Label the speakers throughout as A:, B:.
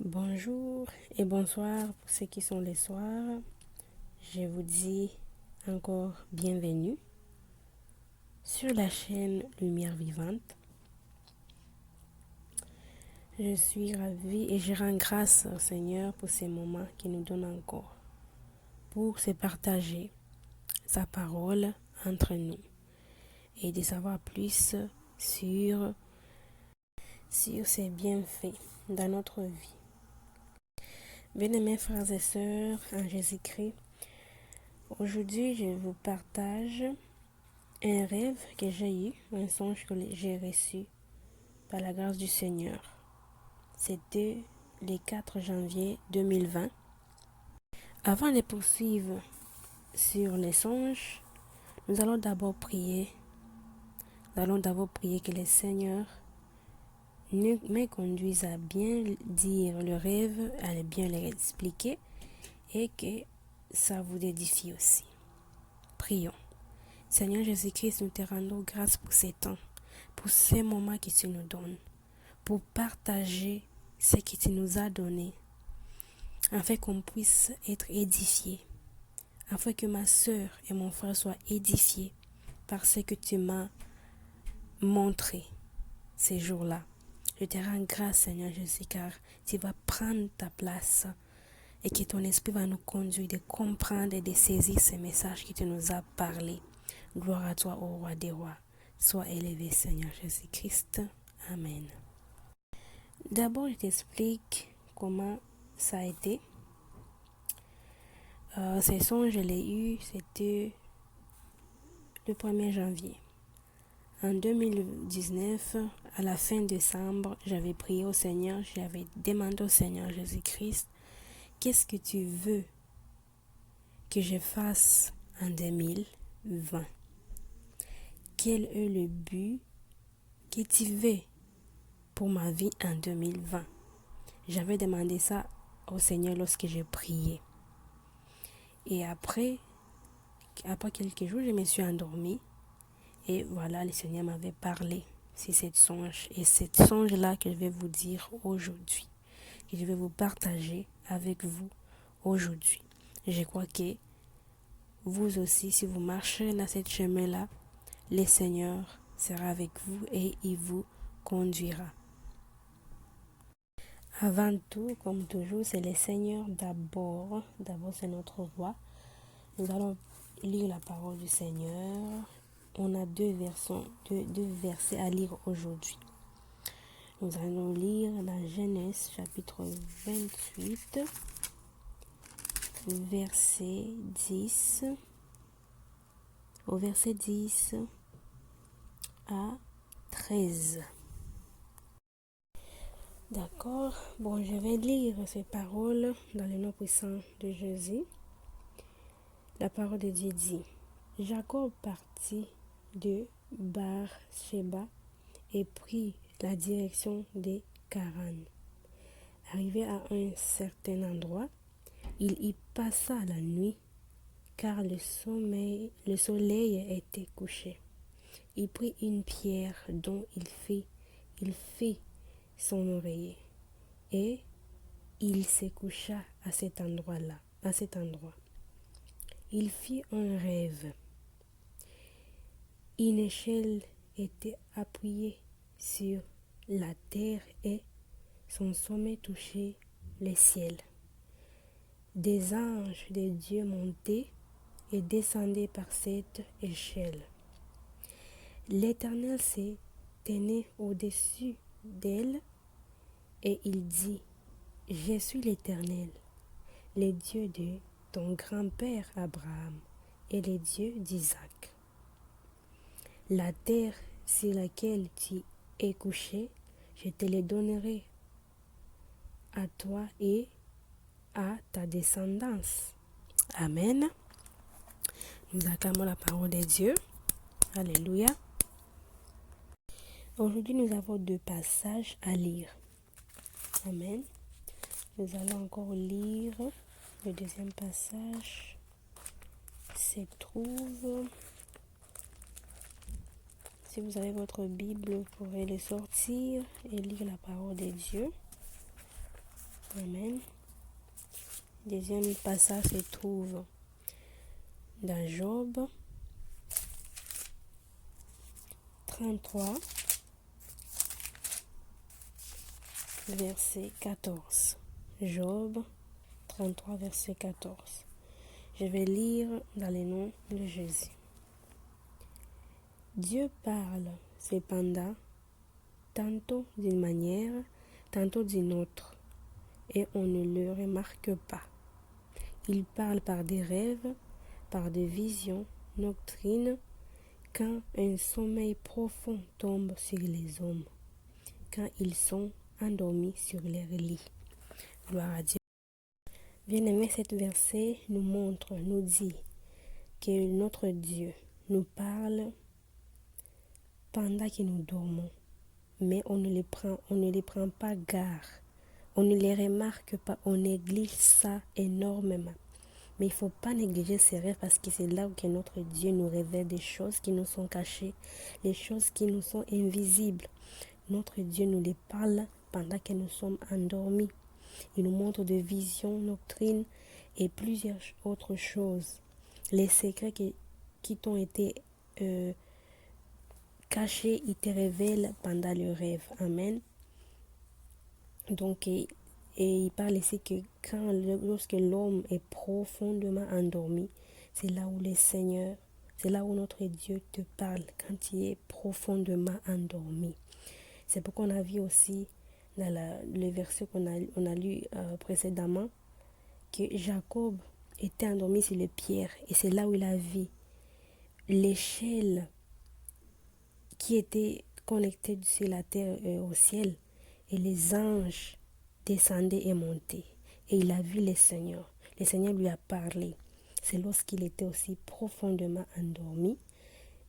A: Bonjour et bonsoir pour ceux qui sont les soirs. Je vous dis encore bienvenue sur la chaîne Lumière Vivante. Je suis ravie et je rends grâce au Seigneur pour ces moments qu'il nous donne encore, pour se partager sa parole entre nous et de savoir plus sur ses bienfaits dans notre vie. Bien-aimés frères et sœurs en Jésus-Christ, aujourd'hui je vous partage un rêve que j'ai eu, un songe que j'ai reçu par la grâce du Seigneur. C'était le 4 janvier 2020. Avant de poursuivre sur les songes, nous allons d'abord prier. Nous allons d'abord prier que le Seigneur me conduise à bien dire le rêve, à bien l'expliquer et que ça vous édifie aussi. Prions. Seigneur Jésus-Christ, nous te rendons grâce pour ces temps, pour ces moments que tu nous donnes, pour partager ce que tu nous as donné, afin qu'on puisse être édifiés, afin que ma soeur et mon frère soient édifiés par ce que tu m'as montré ces jours-là. Je te rends grâce, Seigneur Jésus, car tu vas prendre ta place et que ton esprit va nous conduire de comprendre et de saisir ces messages que tu nous as parlé. Gloire à toi, ô roi des rois. Sois élevé, Seigneur Jésus-Christ. Amen. D'abord, je t'explique comment ça a été. Ces sons, je l'ai eu, c'était le 1er janvier. En 2019, à la fin décembre, j'avais prié au Seigneur, j'avais demandé au Seigneur Jésus-Christ, qu'est-ce que tu veux que je fasse en 2020? Quel est le but que tu veux pour ma vie en 2020? J'avais demandé ça au Seigneur lorsque j'ai prié. Et après quelques jours, je me suis endormie. Et voilà, le Seigneur m'avait parlé sur cette songe. Et cette songe-là que je vais vous dire aujourd'hui, que je vais vous partager avec vous aujourd'hui. Je crois que vous aussi, si vous marchez dans ce chemin-là, le Seigneur sera avec vous et il vous conduira. Avant tout, comme toujours, c'est le Seigneur d'abord. D'abord, c'est notre roi. Nous allons lire la parole du Seigneur. On a deux versets à lire aujourd'hui. Nous allons lire la Genèse chapitre 28, verset 10, au verset 10 à 13. D'accord, bon, je vais lire ces paroles dans le nom puissant de Jésus. La parole de Dieu dit: Jacob partit de Bar-Sheba et prit la direction de Charan. Arrivé à un certain endroit, il y passa la nuit, car le soleil était couché. Il prit une pierre dont il fit son oreiller, et il se coucha à cet endroit. Il fit un rêve. Une échelle était appuyée sur la terre et son sommet touchait le ciel. Des anges de Dieu montaient et descendaient par cette échelle. L'Éternel se tenait au-dessus d'elle et il dit: Je suis l'Éternel, le Dieu de ton grand-père Abraham et le Dieu d'Isaac. La terre sur laquelle tu es couché, je te la donnerai à toi et à ta descendance. Amen. Nous acclamons la parole de Dieu. Alléluia. Aujourd'hui, nous avons deux passages à lire. Amen. Nous allons encore lire le deuxième passage. Se trouve, si vous avez votre Bible, vous pourrez le sortir et lire la parole de Dieu. Amen. Deuxième passage se trouve dans Job 33, verset 14. Job 33, verset 14. Je vais lire dans le nom de Jésus. Dieu parle cependant tantôt d'une manière, tantôt d'une autre, et on ne le remarque pas. Il parle par des rêves, par des visions nocturnes, quand un sommeil profond tombe sur les hommes, quand ils sont endormis sur leur lit. Gloire à Dieu. Bien-aimé, cet verset nous montre, nous dit que notre Dieu nous parle pendant que nous dormons, mais on ne les prend pas garde, on ne les remarque pas, on néglige ça énormément. Mais il ne faut pas négliger ces rêves parce que c'est là que notre Dieu nous révèle des choses qui nous sont cachées, les choses qui nous sont invisibles. Notre Dieu nous les parle pendant que nous sommes endormis. Il nous montre des visions nocturnes et plusieurs autres choses. Les secrets qui t'ont été cachés, il te révèle pendant le rêve. Amen. Donc, et il parle ici que lorsque l'homme est profondément endormi, c'est là où le Seigneur, c'est là où notre Dieu te parle, quand il est profondément endormi. C'est pourquoi on a vu aussi dans le verset qu'on a lu précédemment que Jacob était endormi sur les pierres et c'est là où il a vu l'échelle qui était connectée sur la terre au ciel et les anges descendaient et montaient et il a vu le Seigneur. Le Seigneur lui a parlé. C'est lorsqu'il était aussi profondément endormi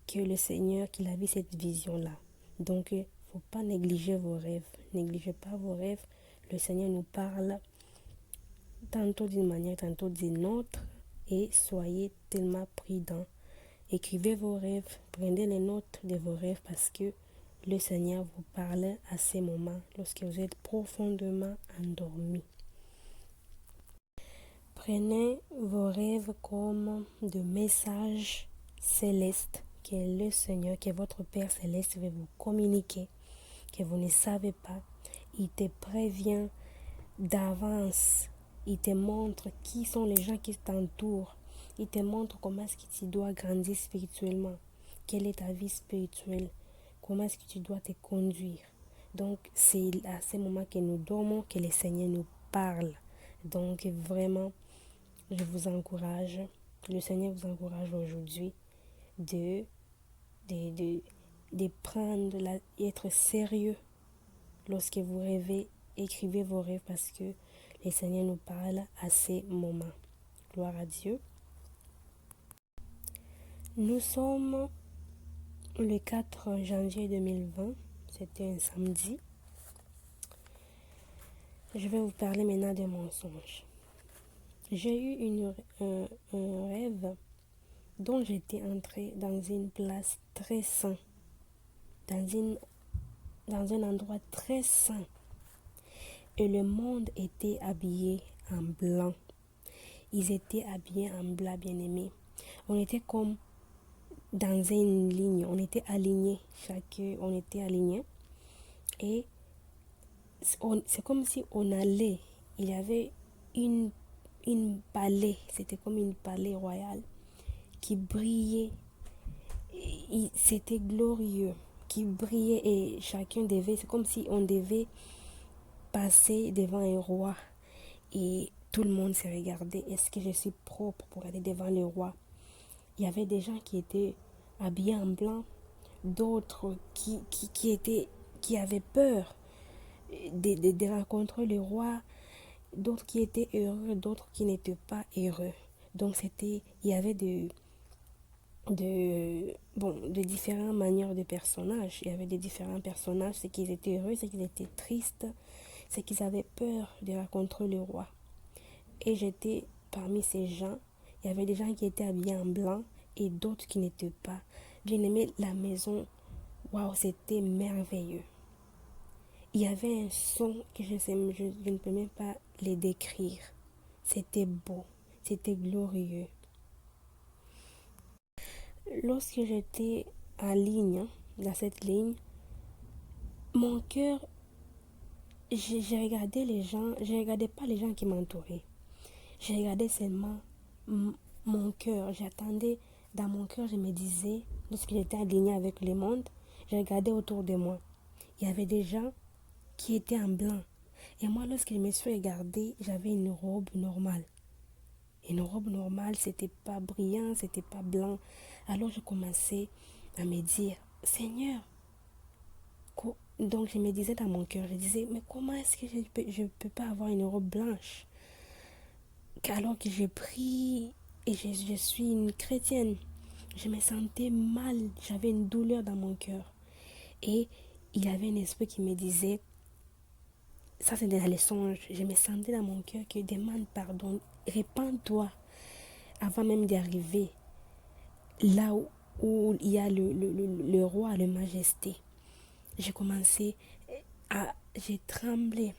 A: que le Seigneur, qu'il a vu cette vision-là. Donc, il ne faut pas négliger vos rêves. Négligez pas vos rêves. Le Seigneur nous parle tantôt d'une manière, tantôt d'une autre. Et soyez tellement prudents. Écrivez vos rêves, prenez les notes de vos rêves parce que le Seigneur vous parle à ces moments lorsque vous êtes profondément endormi. Prenez vos rêves comme des messages célestes que le Seigneur, que votre Père céleste veut vous communiquer, que vous ne savez pas. Il te prévient d'avance. Il te montre qui sont les gens qui t'entourent. Il te montre comment est-ce que tu dois grandir spirituellement. Quelle est ta vie spirituelle. Comment est-ce que tu dois te conduire. Donc, c'est à ce moment que nous dormons que le Seigneur nous parle. Donc, vraiment, je vous encourage, le Seigneur vous encourage aujourd'hui de prendre, être sérieux lorsque vous rêvez, écrivez vos rêves parce que le Seigneur nous parle à ces moments. Gloire à Dieu. Nous sommes le 4 janvier 2020, c'était un samedi. Je vais vous parler maintenant des mensonges. J'ai eu un rêve dont j'étais entrée dans une place très sainte, dans un endroit très saint. Et le monde était habillé en blanc. Ils étaient habillés en blanc, bien-aimés. On était comme dans une ligne, on était alignés, on était alignés. Et c'est comme si on allait, il y avait une palais, c'était comme une palais royale qui brillait, c'était glorieux, qui brillait et chacun devait, c'est comme si on devait passer devant un roi et tout le monde se regardait, est-ce que je suis propre pour aller devant le roi? Il y avait des gens qui étaient habillés en blanc, d'autres qui avaient peur de rencontrer le roi, d'autres qui étaient heureux, d'autres qui n'étaient pas heureux. Donc il y avait de différentes manières de personnages. Il y avait des différents personnages, ceux qui étaient heureux, ceux qui étaient tristes, ceux qui avaient peur de rencontrer le roi. Et j'étais parmi ces gens. Il y avait des gens qui étaient habillés en blanc et d'autres qui n'étaient pas. Bien aimé, la maison, waouh, c'était merveilleux. il y avait un son que je ne peux même pas les décrire. C'était beau, c'était glorieux. Lorsque j'étais en ligne, dans cette ligne, mon cœur, j'ai regardé les gens, je ne regardais pas les gens qui m'entouraient. Je regardais seulement mon cœur. J'attendais dans mon cœur, je me disais, lorsque j'étais alignée avec le monde, je regardais autour de moi. Il y avait des gens qui étaient en blanc. Et moi, lorsque je me suis regardée, j'avais une robe normale. Une robe normale, c'était pas brillant, c'était pas blanc. Alors je commençais à me dire, Seigneur, donc je me disais dans mon cœur, je disais, mais comment est-ce que je peux pas avoir une robe blanche? Alors que j'ai pris et je suis une chrétienne, je me sentais mal, j'avais une douleur dans mon cœur. Et il y avait un esprit qui me disait, ça c'est dans les songes, je me sentais dans mon cœur que demande pardon, répands-toi avant même d'arriver là où il y a le roi, le majesté. J'ai commencé j'ai tremblé.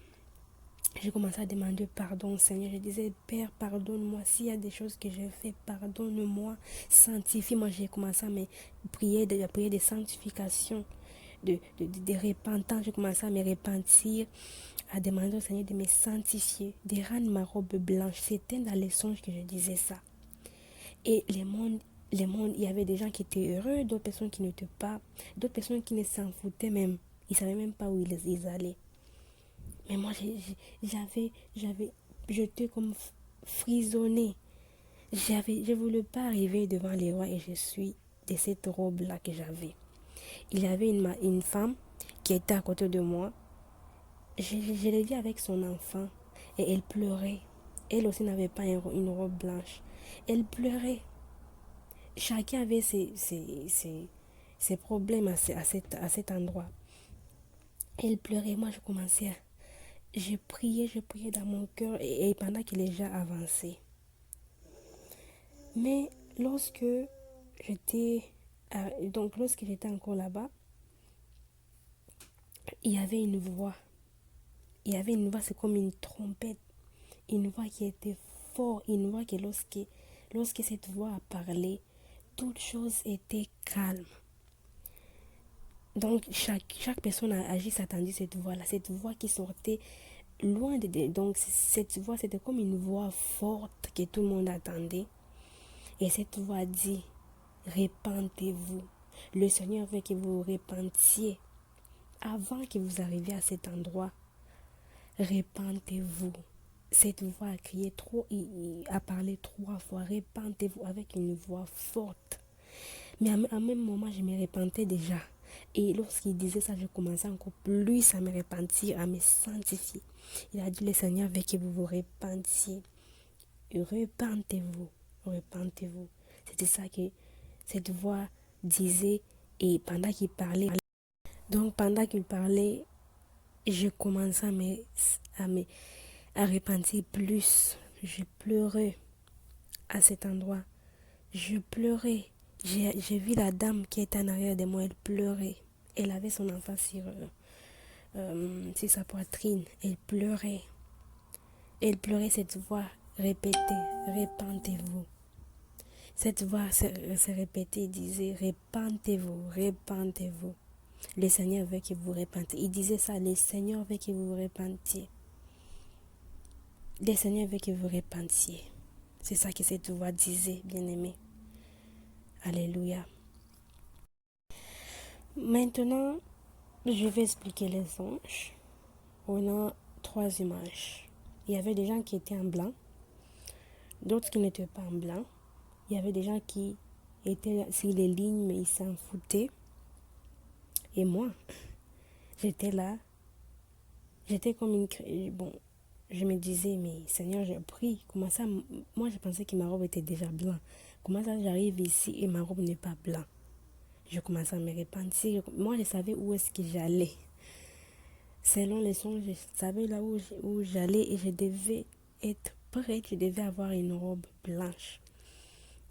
A: J'ai commencé à demander pardon au Seigneur. Je disais, Père, pardonne-moi. S'il y a des choses que j'ai fait, pardonne-moi. Sanctifie. Moi, j'ai commencé à me prier, de sanctification, de repentance. J'ai commencé à me repentir, à demander au Seigneur de me sanctifier, de rendre ma robe blanche. C'était dans les songes que je disais ça. Et il y avait des gens qui étaient heureux, d'autres personnes qui n'étaient pas, d'autres personnes qui ne s'en foutaient même. Ils ne savaient même pas où ils allaient. Mais moi, j'étais comme frisonnée. Je ne voulais pas arriver devant les rois et je suis de cette robe-là que j'avais. Il y avait une femme qui était à côté de moi. Je l'ai vu avec son enfant et elle pleurait. Elle aussi n'avait pas une robe blanche. Elle pleurait. Chacun avait ses problèmes à cet endroit. Elle pleurait. Moi, je commençais à... je priais dans mon cœur et pendant que les gens avançaient. Mais j'étais lorsque j'étais encore là-bas, il y avait une voix. Il y avait une voix, c'est comme une trompette. Une voix qui était forte, une voix que lorsque cette voix a parlé, toute chose était calme. Donc chaque personne a agi, s'attendait cette voix-là, cette voix qui sortait loin donc cette voix, c'était comme une voix forte que tout le monde attendait. Et cette voix dit, répentez-vous. Le Seigneur veut que vous vous repentiez. Avant que vous arriviez à cet endroit, répentez-vous. Cette voix a crié a parlé 3 fois. Répentez-vous avec une voix forte. Mais en même moment, je me repentais déjà. Et lorsqu'il disait ça, je commençais encore plus à me repentir, à me sanctifier. Il a dit, le Seigneur veut que vous vous repentiez. Repentez-vous. Repentez-vous. C'était ça que cette voix disait. Et pendant qu'il parlait, je commençais à repentir plus. Je pleurais à cet endroit. Je pleurais. J'ai vu la dame qui était en arrière de moi, elle pleurait. Elle avait son enfant sur sa poitrine. Elle pleurait. Elle pleurait, cette voix répétait, répentez-vous. Cette voix se répétait, disait, répentez-vous, répentez-vous. Le Seigneur veut que vous repentiez. Il disait ça, le Seigneur veut que vous vous repentiez. Le Seigneur veut que vous repentiez. C'est ça que cette voix disait, bien-aimé. Alléluia. Maintenant, je vais expliquer les anges. On a 3 images. Il y avait des gens qui étaient en blanc, d'autres qui n'étaient pas en blanc. Il y avait des gens qui étaient sur les lignes, mais ils s'en foutaient. Et moi, j'étais là. J'étais comme une... Bon, je me disais, mais Seigneur, j'ai pris. Comment ça... Moi, je pensais que ma robe était déjà blanche. Comment ça, j'arrive ici et ma robe n'est pas blanche? Je commençais à me repentir. Moi, je savais où est-ce que j'allais. Selon les sons, je savais là où j'allais et je devais être prête. Je devais avoir une robe blanche.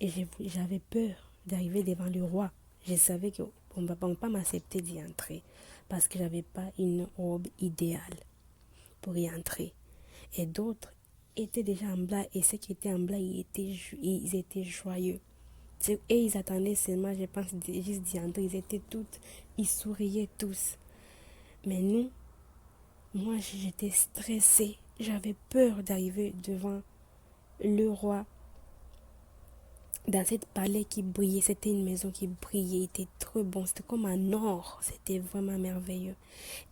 A: Et j'avais peur d'arriver devant le roi. Je savais qu'on ne va pas m'accepter d'y entrer. parce que j'avais pas une robe idéale pour y entrer. Et d'autres étaient déjà en blanc, et ceux qui étaient en blanc, ils étaient joyeux. Et ils attendaient seulement, je pense, juste d'y entrer. Ils souriaient tous. Mais moi, j'étais stressée. J'avais peur d'arriver devant le roi dans cette palais qui brillait. C'était une maison qui brillait, était trop bon. C'était comme un or. C'était vraiment merveilleux.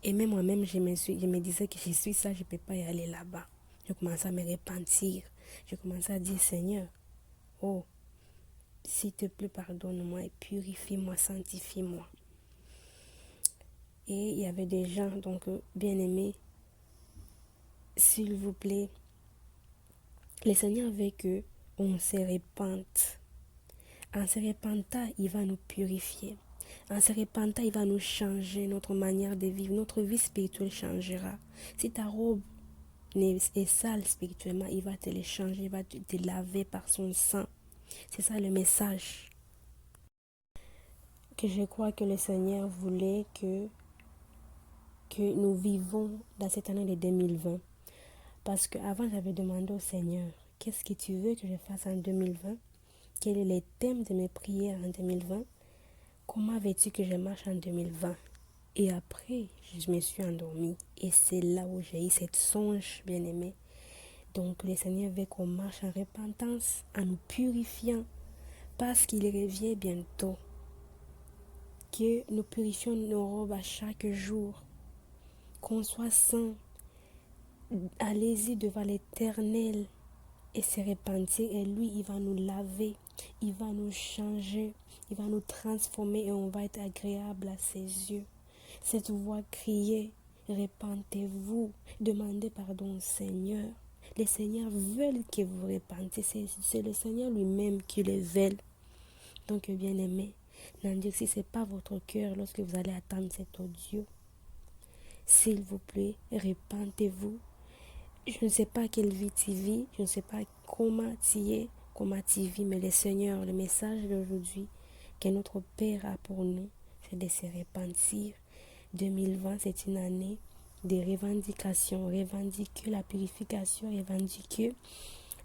A: Et même moi-même, je me disais que je suis ça, je ne peux pas y aller là-bas. Je commençais à me repentir. Je commençais à dire, Seigneur, oh, s'il te plaît, pardonne-moi et purifie-moi, sanctifie-moi. Et il y avait des gens, donc, bien-aimés, s'il vous plaît, le Seigneur veut que on se repente. En se repentant, il va nous purifier. En se repentant, il va nous changer notre manière de vivre. Notre vie spirituelle changera. Si ta robe est sale spirituellement, il va te le changer, il va te laver par son sang. C'est ça le message que je crois que le Seigneur voulait que nous vivons dans cette année de 2020. Parce qu'avant, j'avais demandé au Seigneur, qu'est-ce que tu veux que je fasse en 2020? Quel est le thème de mes prières en 2020? Comment veux-tu que je marche en 2020? Et après, je me suis endormie. Et c'est là où j'ai eu cette songe, bien-aimée. Donc, le Seigneur veut qu'on marche en repentance, en nous purifiant, parce qu'il revient bientôt. Que nous purifions nos robes à chaque jour. Qu'on soit saints. Allez-y devant l'Éternel et se repentir. Et lui, il va nous laver. Il va nous changer. Il va nous transformer et on va être agréable à ses yeux. Cette voix criait, repentez-vous, demandez pardon au Seigneur. Les Seigneurs veulent que vous repentiez. C'est le Seigneur lui-même qui le veut. Donc, bien-aimés, n'endurcissez si ce n'est pas votre cœur lorsque vous allez attendre cet audio. S'il vous plaît, repentez-vous. Je ne sais pas quelle vie tu vis, je ne sais pas comment tu es, comment tu vis, mais le Seigneur, le message d'aujourd'hui que notre Père a pour nous, c'est de se repentir. 2020, c'est une année de revendication. Revendiquez la purification, revendiquez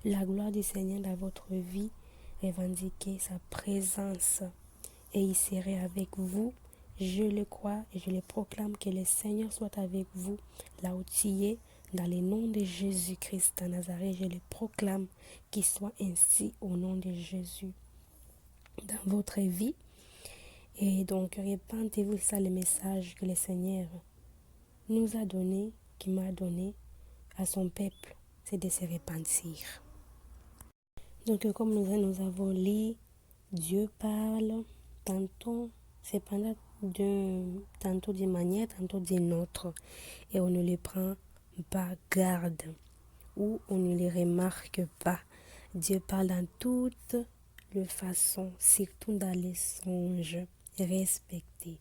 A: la gloire du Seigneur dans votre vie, revendiquez sa présence et il serait avec vous. Je le crois et je le proclame que le Seigneur soit avec vous là où tu es. Dans le nom de Jésus-Christ de Nazareth, je le proclame qu'il soit ainsi au nom de Jésus dans votre vie. Et donc, repentez-vous, c'est ça le message que le Seigneur nous a donné, qui m'a donné à son peuple, c'est de se repentir. Donc, comme nous avons lu, Dieu parle tantôt, cependant, tantôt d'une manière, tantôt d'une autre. Et on ne les prend pas garde ou on ne les remarque pas. Dieu parle dans toutes les façons, surtout dans les songes. Respectez.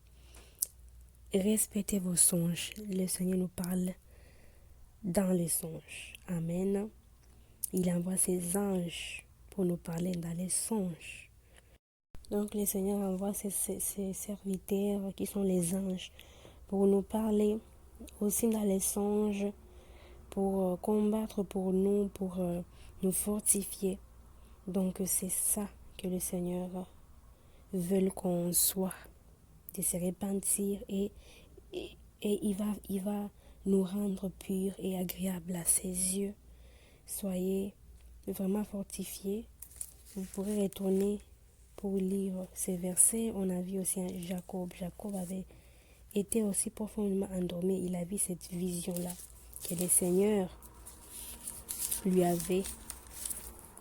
A: Respectez vos songes. Le Seigneur nous parle dans les songes. Amen. Il envoie ses anges pour nous parler dans les songes. Donc le Seigneur envoie ses serviteurs qui sont les anges pour nous parler aussi dans les songes, pour combattre pour nous, pour nous fortifier. Donc c'est ça que le Seigneur veut qu'on soit, de se repentir et il va nous rendre purs et agréables à ses yeux. Soyez vraiment fortifiés. Vous pourrez retourner pour lire ces versets. On a vu aussi Jacob. Jacob avait été aussi profondément endormi. Il a vu cette vision-là que le Seigneur lui avait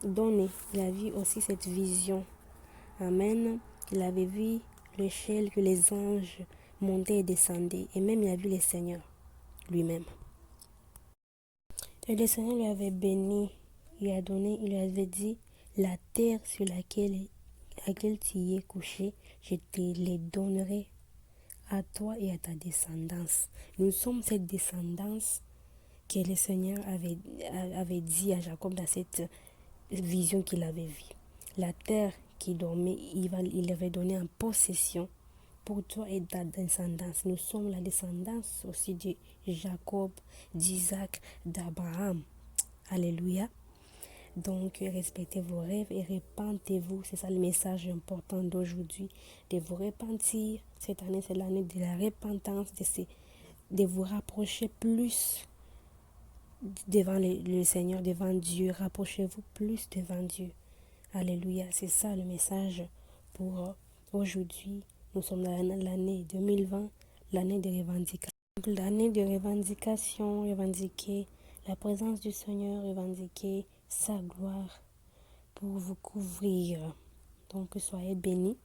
A: donnée. Il a vu aussi cette vision. Amen. Il avait vu l'échelle que les anges montaient et descendaient. Et même il a vu le Seigneur lui-même. Et le Seigneur lui avait béni. Il lui avait dit, la terre sur laquelle tu y es couché, je te les donnerai à toi et à ta descendance. Nous sommes cette descendance que le Seigneur avait dit à Jacob dans cette vision qu'il avait vue. La terre qui dormait, il avait donné en possession pour toi et ta descendance. Nous sommes la descendance aussi de Jacob, d'Isaac, d'Abraham. Alléluia. Donc, respectez vos rêves et repentez-vous. C'est ça le message important d'aujourd'hui. De vous repentir. Cette année, c'est l'année de la repentance, de vous rapprocher plus devant le Seigneur, devant Dieu. Rapprochez-vous plus devant Dieu. Alléluia. C'est ça le message pour aujourd'hui. Nous sommes dans l'année 2020, l'année de revendication. L'année de revendication, revendiquer la présence du Seigneur, revendiquer sa gloire pour vous couvrir. Donc, soyez bénis.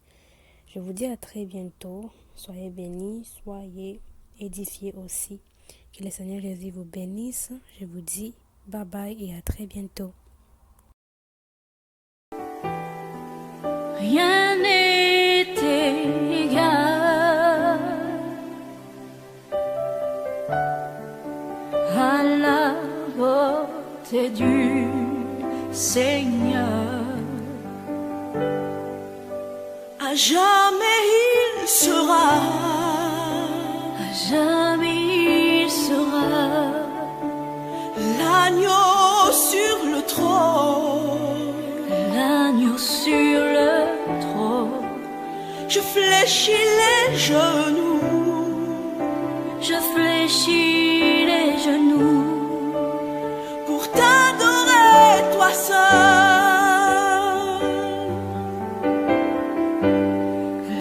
A: Je vous dis à très bientôt. Soyez bénis, soyez édifiés aussi. Que le Seigneur Jésus vous bénisse. Je vous dis bye bye et à très bientôt.
B: Rien n'est égal à la beauté du Seigneur.
C: À jamais il sera,
B: À jamais il sera
C: l'agneau sur le trône.
B: l'agneau sur le trône.
C: Je fléchis les genoux,
B: Je fléchis les genoux
C: pour t'adorer, toi seul.